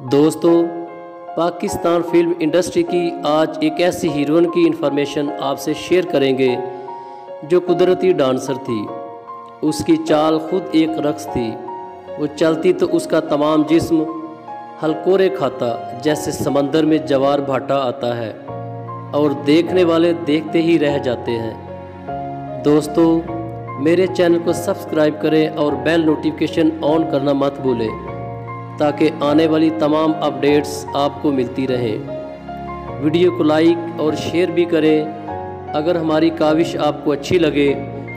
دوستو، Pakistan film industry کی آج ایک ایسی ہیروئن کی انفارمیشن آپ سے شیئر کریں گے جو قدرتی ڈانسر تھی۔ اس کی چال خود ایک رقص تھی۔ وہ چلتی تو اس کا تمام جسم ہلکورے کھاتا جیسے سمندر میں جوار بھاٹا آتا ہے اور دیکھنے والے دیکھتے ہی رہ جاتے ہیں۔ دوستو، میرے چینل کو سبسکرائب کریں اور بیل نوٹیفیکیشن آن کرنا مت بھولیں تاکہ آنے والی تمام اپڈیٹس آپ کو ملتی رہیں۔ ویڈیو کو لائک اور شیئر بھی کریں۔ اگر ہماری کاوش آپ کو اچھی لگے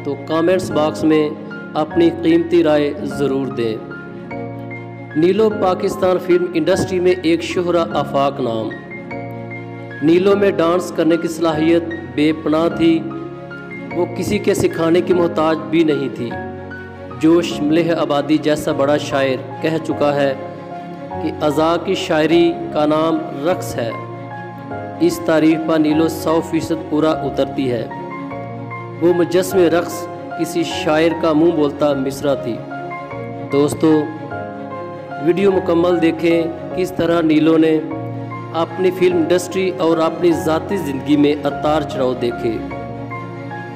تو کامنٹس باکس میں اپنی قیمتی رائے ضرور دیں۔ نیلو پاکستان فلم انڈسٹری میں ایک شہرہ آفاق نام۔ نیلو میں ڈانس کرنے کی صلاحیت بے پناہ تھی۔ وہ کسی کے سکھانے کی محتاج بھی نہیں تھی۔ جوش ملح آبادی جیسا بڑا شاعر کہہ چکا ہے کہ اعضاء کی شاعری کا نام رقص ہے۔ اس تعریف پر نیلو 100% پورا اترتی ہے۔ وہ مجسم رقص کسی شاعر کا منہ بولتا مصرع تھی۔ دوستو، ویڈیو مکمل دیکھیں کس طرح نیلو نے اپنی فلم انڈسٹری اور اپنی ذاتی زندگی میں اتار چڑھاؤ دیکھے۔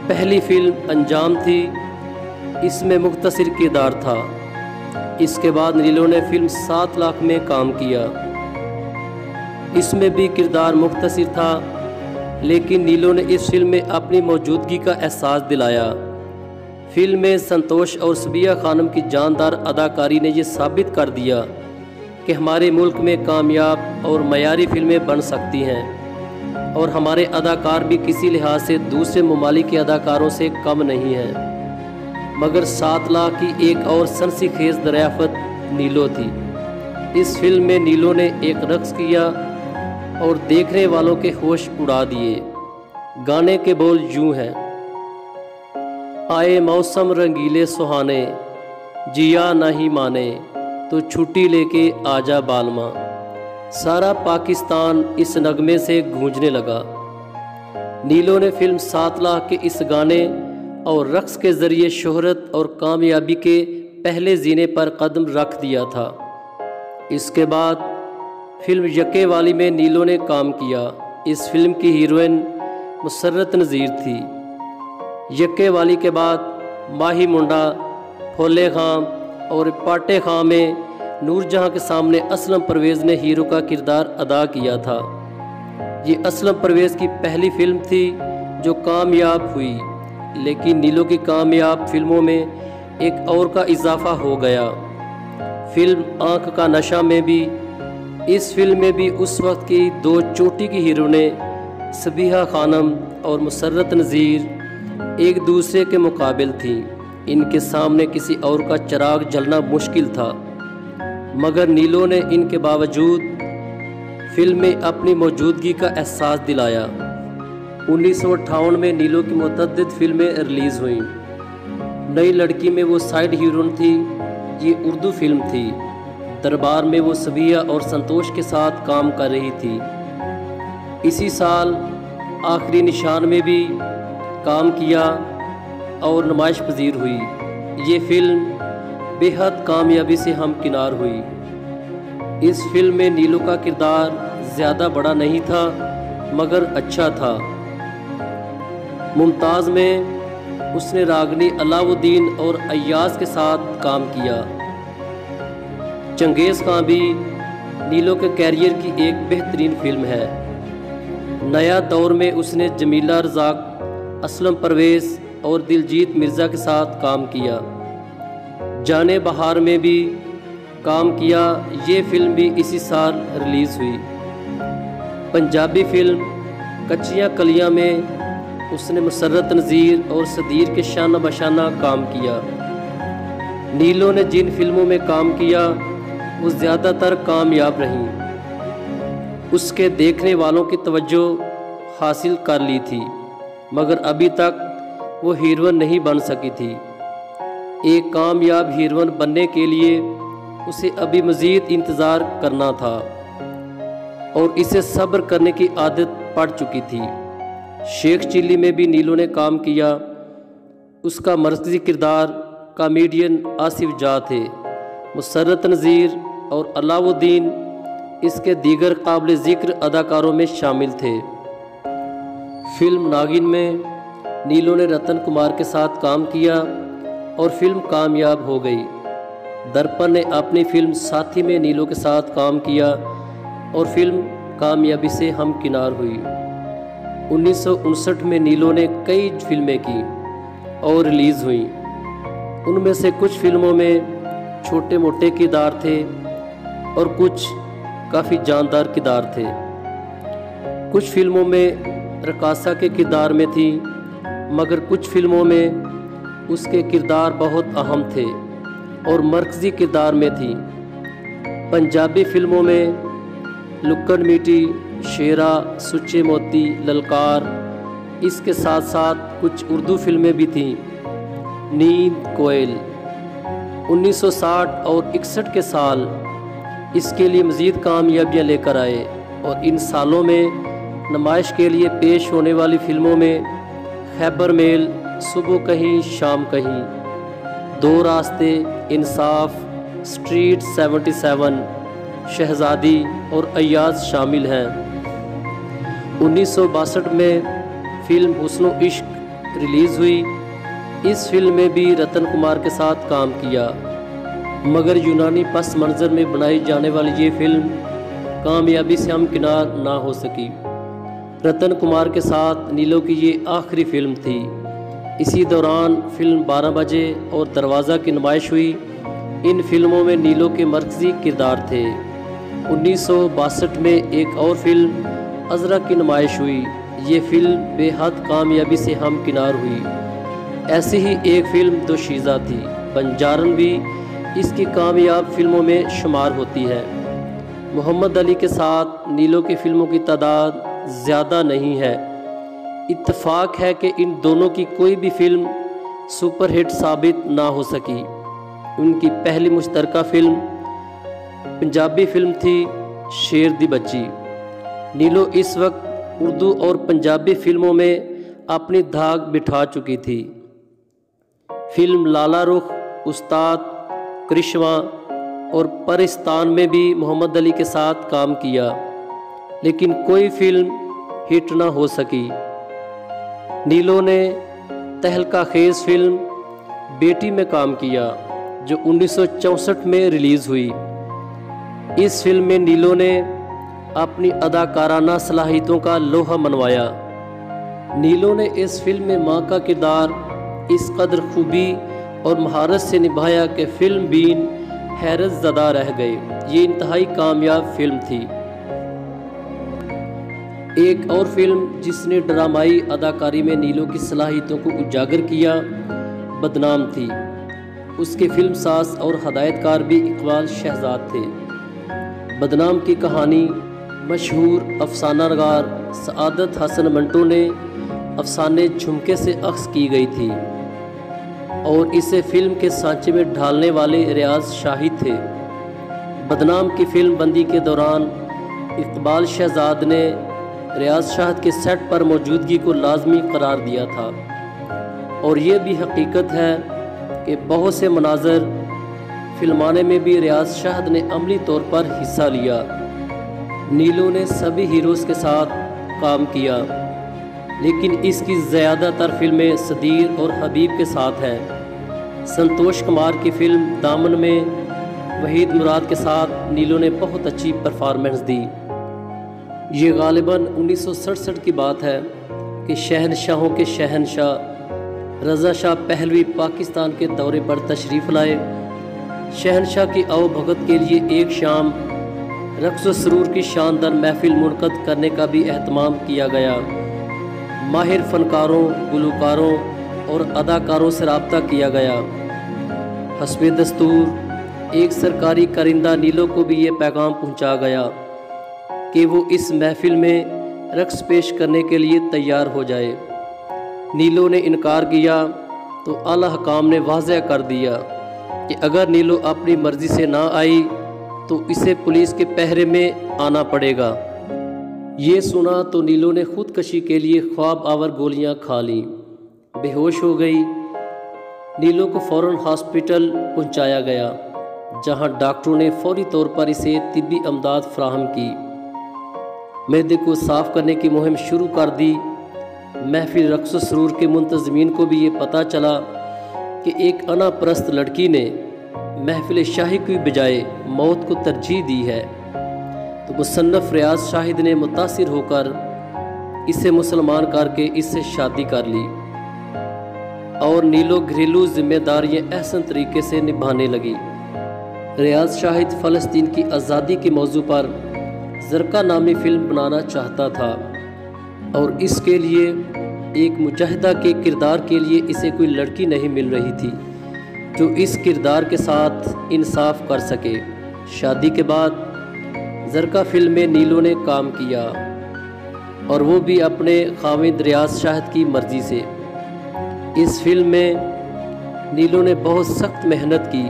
پہلی فلم انجام تھی۔ اس میں مختصر کردار تھا۔ اس کے بعد نیلو نے فلم 7 لاکھ میں کام کیا۔ اس میں بھی کردار مختصر تھا، لیکن نیلو نے اس فلم میں اپنی موجودگی کا احساس دلایا۔ فلم میں سنتوش اور صبیہ خانم کی جاندار اداکاری نے یہ ثابت کر دیا کہ ہمارے ملک میں کامیاب اور معیاری فلمیں بن سکتی ہیں اور ہمارے اداکار بھی کسی لحاظ سے دوسرے ممالک کے اداکاروں سے کم نہیں ہیں۔ مگر 7 لاکھ کی ایک اور سنسی خیز دریافت نیلو تھی۔ اس فلم میں نیلو نے ایک رقص کیا اور دیکھنے والوں کے ہوش اڑا دیے۔ گانے کے بول یوں ہیں: آئے موسم رنگیلے سہانے، جیا نہیں مانے تو چھٹی لے کے آجا بالما۔ سارا پاکستان اس نغمے سے گونجنے لگا۔ نیلو نے فلم 7 لاکھ کے اس گانے اور رقص کے ذریعے شہرت اور کامیابی کے پہلے زینے پر قدم رکھ دیا تھا۔ اس کے بعد فلم یکے والی میں نیلو نے کام کیا۔ اس فلم کی ہیروئن مسرت نذیر تھی۔ یکے والی کے بعد ماہی منڈا، پھولے خان اور پاٹے خان میں نور جہاں کے سامنے اسلم پرویز نے ہیرو کا کردار ادا کیا تھا۔ یہ اسلم پرویز کی پہلی فلم تھی جو کامیاب ہوئی، لیکن نیلو کی کامیاب فلموں میں ایک اور کا اضافہ ہو گیا۔ فلم آنکھ کا نشہ میں بھی، اس فلم میں بھی اس وقت کی 2 چوٹی کی ہیروئنیں صبیہ خانم اور مسرت نذیر ایک دوسرے کے مقابل تھیں۔ ان کے سامنے کسی اور کا چراغ جلنا مشکل تھا، مگر نیلو نے ان کے باوجود فلم میں اپنی موجودگی کا احساس دلایا۔ 1958 میں نیلو کی متعدد فلمیں ریلیز ہوئیں۔ نئی لڑکی میں وہ سائیڈ ہیروئن تھی۔ یہ اردو فلم تھی۔ دربار میں وہ صبیہ اور سنتوش کے ساتھ کام کر رہی تھی۔ اسی سال آخری نشان میں بھی کام کیا اور نمائش پذیر ہوئی۔ یہ فلم بے حد کامیابی سے ہمکنار ہوئی۔ اس فلم میں نیلو کا کردار زیادہ بڑا نہیں تھا، مگر اچھا تھا۔ ممتاز میں اس نے راگنی علاؤ الدین اور ایاز کے ساتھ کام کیا۔ چنگیز خان بھی نیلو کے کیریئر کی ایک بہترین فلم ہے۔ نیا دور میں اس نے جمیلہ رزاق، اسلم پرویز اور دلجیت مرزا کے ساتھ کام کیا۔ جانے بہار میں بھی کام کیا۔ یہ فلم بھی اسی سال ریلیز ہوئی۔ پنجابی فلم کچیاں کلیاں میں اس نے مسرت نذیر اور صدیر کے شانہ بشانہ کام کیا۔ نیلو نے جن فلموں میں کام کیا وہ زیادہ تر کامیاب رہیں۔ اس کے دیکھنے والوں کی توجہ حاصل کر لی تھی، مگر ابھی تک وہ ہیروئن نہیں بن سکی تھی۔ ایک کامیاب ہیروئن بننے کے لیے اسے ابھی مزید انتظار کرنا تھا اور اسے صبر کرنے کی عادت پڑ چکی تھی۔ شیخ چلی میں بھی نیلو نے کام کیا۔ اس کا مرکزی کردار کامیڈین آصف جاہ تھے۔ مسرت نذیر اور علاؤ الدین اس کے دیگر قابل ذکر اداکاروں میں شامل تھے۔ فلم ناگن میں نیلو نے رتن کمار کے ساتھ کام کیا اور فلم کامیاب ہو گئی۔ درپن نے اپنی فلم ساتھی میں نیلو کے ساتھ کام کیا اور فلم کامیابی سے ہمکنار ہوئی۔ 1959 میں نیلو نے کئی فلمیں کی اور ریلیز ہوئیں۔ ان میں سے کچھ فلموں میں چھوٹے موٹے کردار تھے اور کچھ کافی جاندار کردار تھے۔ کچھ فلموں میں رقاصہ کے کردار میں تھی، مگر کچھ فلموں میں اس کے کردار بہت اہم تھے اور مرکزی کردار میں تھی۔ پنجابی فلموں میں لکڑ میٹی، شیرا، سچے موتی، للکار، اس کے ساتھ ساتھ کچھ اردو فلمیں بھی تھیں۔ نیند، کوئل 1960 اور 61 کے سال اس کے لیے مزید کامیابیاں لے کر آئے اور ان سالوں میں نمائش کے لیے پیش ہونے والی فلموں میں خیبر میل، صبح کہیں شام کہیں، دو راستے، انصاف، اسٹریٹ 77، شہزادی اور ایاز شامل ہیں۔ 1962 میں فلم حسن و عشق ریلیز ہوئی۔ اس فلم میں بھی رتن کمار کے ساتھ کام کیا، مگر یونانی پس منظر میں بنائی جانے والی یہ فلم کامیابی سے ہمکنار نہ ہو سکی۔ رتن کمار کے ساتھ نیلو کی یہ آخری فلم تھی۔ اسی دوران فلم 12 بجے اور دروازہ کی نمائش ہوئی۔ ان فلموں میں نیلو کے مرکزی کردار تھے۔ 1962 میں ایک اور فلم عذرا کی نمائش ہوئی۔ یہ فلم بے حد کامیابی سے ہمکنار ہوئی۔ ایسی ہی ایک فلم دوشیزہ تھی۔ بنجارن بھی اس کی کامیاب فلموں میں شمار ہوتی ہے۔ محمد علی کے ساتھ نیلو کی فلموں کی تعداد زیادہ نہیں ہے۔ اتفاق ہے کہ ان دونوں کی کوئی بھی فلم سپر ہٹ ثابت نہ ہو سکی۔ ان کی پہلی مشترکہ فلم پنجابی فلم تھی شیر دی بچی۔ نیلو اس وقت اردو اور پنجابی فلموں میں اپنی دھاک بٹھا چکی تھی۔ فلم لالا رخ، استاد، کرشمہ اور پرستان میں بھی محمد علی کے ساتھ کام کیا، لیکن کوئی فلم ہٹ نہ ہو سکی۔ نیلو نے تہلکہ خیز فلم بیٹی میں کام کیا جو 1964 میں ریلیز ہوئی۔ اس فلم میں نیلو نے اپنی اداکارانہ صلاحیتوں کا لوہا منوایا۔ نیلو نے اس فلم میں ماں کا کردار اس قدر خوبی اور مہارت سے نبھایا کہ فلم بین حیرت زدہ رہ گئے۔ یہ انتہائی کامیاب فلم تھی۔ ایک اور فلم جس نے ڈرامائی اداکاری میں نیلو کی صلاحیتوں کو اجاگر کیا بدنام تھی۔ اس کے فلم ساز اور ہدایت کار بھی اقبال شہزاد تھے۔ بدنام کی کہانی مشہور افسانہ نگار سعادت حسن منٹو نے افسانے جھمکے سے اخذ کی گئی تھی اور اسے فلم کے سانچے میں ڈھالنے والے ریاض شاہی تھے۔ بدنام کی فلم بندی کے دوران اقبال شہزاد نے ریاض شاہد کے سیٹ پر موجودگی کو لازمی قرار دیا تھا، اور یہ بھی حقیقت ہے کہ بہت سے مناظر فلمانے میں بھی ریاض شاہد نے عملی طور پر حصہ لیا۔ نیلو نے سبھی ہیروز کے ساتھ کام کیا، لیکن اس کی زیادہ تر فلمیں صدیر اور حبیب کے ساتھ ہیں۔ سنتوش کمار کی فلم دامن میں وحید مراد کے ساتھ نیلو نے بہت اچھی پرفارمنس دی۔ یہ غالباً 1967 کی بات ہے کہ شہنشاہوں کے شہنشاہ رضا شاہ پہلوی پاکستان کے دورے پر تشریف لائے۔ شہنشاہ کی آؤ بھگت کے لیے ایک شام رقص و سرور کی شاندار محفل منعقد کرنے کا بھی اہتمام کیا گیا۔ ماہر فنکاروں، گلوکاروں اور اداکاروں سے رابطہ کیا گیا۔ حسب دستور ایک سرکاری کارندہ نیلو کو بھی یہ پیغام پہنچا گیا کہ وہ اس محفل میں رقص پیش کرنے کے لیے تیار ہو جائے۔ نیلو نے انکار کیا تو اعلیٰ حکام نے واضح کر دیا کہ اگر نیلو اپنی مرضی سے نہ آئی تو اسے پولیس کے پہرے میں آنا پڑے گا۔ یہ سنا تو نیلو نے خودکشی کے لیے خواب آور گولیاں کھا لیں، بے ہوش ہو گئی۔ نیلو کو فوراً ہاسپٹل پہنچایا گیا۔ جہاں ڈاکٹروں نے فوری طور پر اسے طبی امداد فراہم کی۔ معدے کو صاف کرنے کی مہم شروع کر دی۔ محفل رقص و سرور کے منتظمین کو بھی یہ پتہ چلا کہ ایک انا پرست لڑکی نے محفل شاہی کی بجائے موت کو ترجیح دی ہے، تو مصنف ریاض شاہد نے متاثر ہو کر اسے مسلمان کر کے اس سے شادی کر لی اور نیلو گھریلو ذمہ داریاں احسن طریقے سے نبھانے لگی۔ ریاض شاہد فلسطین کی آزادی کے موضوع پر زرقا نامی فلم بنانا چاہتا تھا، اور اس کے لیے ایک مجاہدہ کے کردار کے لیے اسے کوئی لڑکی نہیں مل رہی تھی جو اس کردار کے ساتھ انصاف کر سکے۔ شادی کے بعد زرقا فلم میں نیلو نے کام کیا، اور وہ بھی اپنے خاوند ریاض شاہد کی مرضی سے۔ اس فلم میں نیلو نے بہت سخت محنت کی۔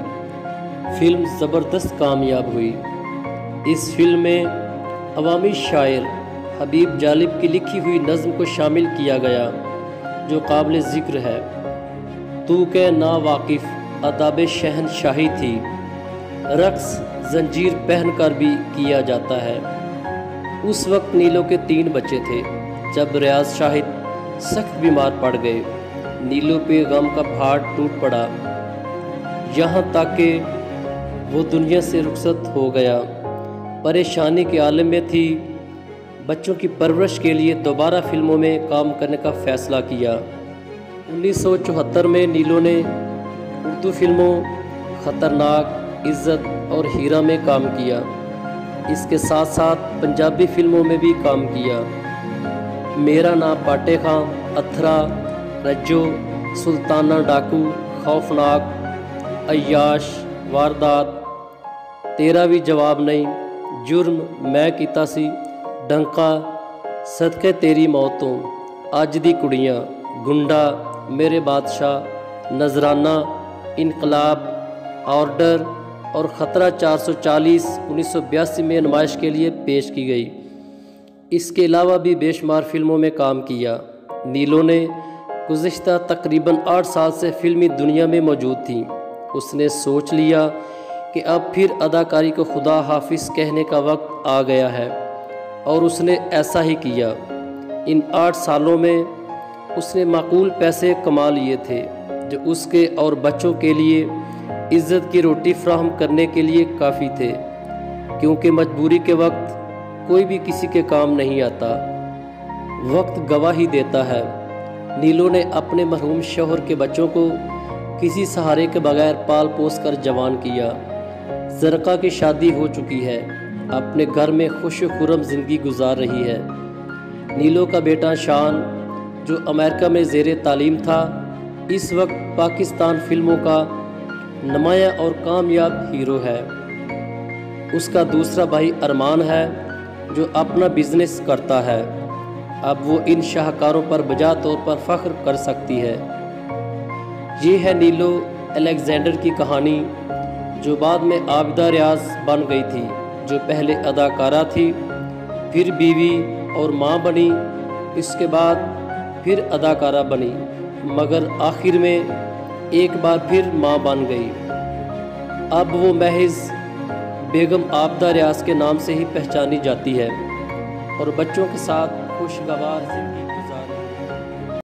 فلم زبردست کامیاب ہوئی۔ اس فلم میں عوامی شاعر حبیب جالب کی لکھی ہوئی نظم کو شامل کیا گیا جو قابل ذکر ہے۔ تو کہ نا واقف آداب شہنشاہی تھی، رقص زنجیر پہن کر بھی کیا جاتا ہے۔ اس وقت نیلو کے 3 بچے تھے جب ریاض شاہد سخت بیمار پڑ گئے۔ نیلو پہ غم کا پہاڑ ٹوٹ پڑا، یہاں تک کہ وہ دنیا سے رخصت ہو گیا۔ پریشانی کے عالم میں تھی۔ بچوں کی پرورش کے لیے دوبارہ فلموں میں کام کرنے کا فیصلہ کیا۔ 1974 میں نیلو نے اردو فلموں خطرناک، عزت اور ہیرا میں کام کیا۔ اس کے ساتھ ساتھ پنجابی فلموں میں بھی کام کیا۔ میرا نام پاٹے خاں، اتھرا، رجو، سلطانہ ڈاکو، خوفناک، عیاش، واردات، تیرا بھی جواب نہیں، جرم، میں کیتا سی، ڈنکا، صدقے تیری موتوں، اج دی کڑیاں، گنڈا، میرے بادشاہ، نذرانہ، انقلاب، آرڈر اور خطرہ 440 1982 میں نمائش کے لیے پیش کی گئی۔ اس کے علاوہ بھی بے شمار فلموں میں کام کیا۔ نیلو نے گزشتہ تقریباً 8 سال سے فلمی دنیا میں موجود تھی۔ اس نے سوچ لیا کہ اب پھر اداکاری کو خدا حافظ کہنے کا وقت آ گیا ہے، اور اس نے ایسا ہی کیا۔ ان 8 سالوں میں اس نے معقول پیسے کما لیے تھے جو اس کے اور بچوں کے لیے عزت کی روٹی فراہم کرنے کے لیے کافی تھے، کیونکہ مجبوری کے وقت کوئی بھی کسی کے کام نہیں آتا، وقت گواہی دیتا ہے۔ نیلو نے اپنے مرحوم شوہر کے بچوں کو کسی سہارے کے بغیر پال پوس کر جوان کیا۔ زرقا کی شادی ہو چکی ہے، اپنے گھر میں خوش و خرم زندگی گزار رہی ہے۔ نیلو کا بیٹا شان، جو امریکہ میں زیر تعلیم تھا، اس وقت پاکستان فلموں کا نمایاں اور کامیاب ہیرو ہے۔ اس کا دوسرا بھائی ارمان ہے جو اپنا بزنس کرتا ہے۔ اب وہ ان شاہکاروں پر بجا طور پر فخر کر سکتی ہے۔ یہ ہے نیلو الیگزینڈر کی کہانی، جو بعد میں عابدہ ریاض بن گئی تھی، جو پہلے اداکارہ تھی، پھر بیوی اور ماں بنی، اس کے بعد پھر اداکارہ بنی، مگر آخر میں ایک بار پھر ماں بن گئی۔ اب وہ محض بیگم عابدہ ریاض کے نام سے ہی پہچانی جاتی ہے، اور بچوں کے ساتھ خوشگوار زندگی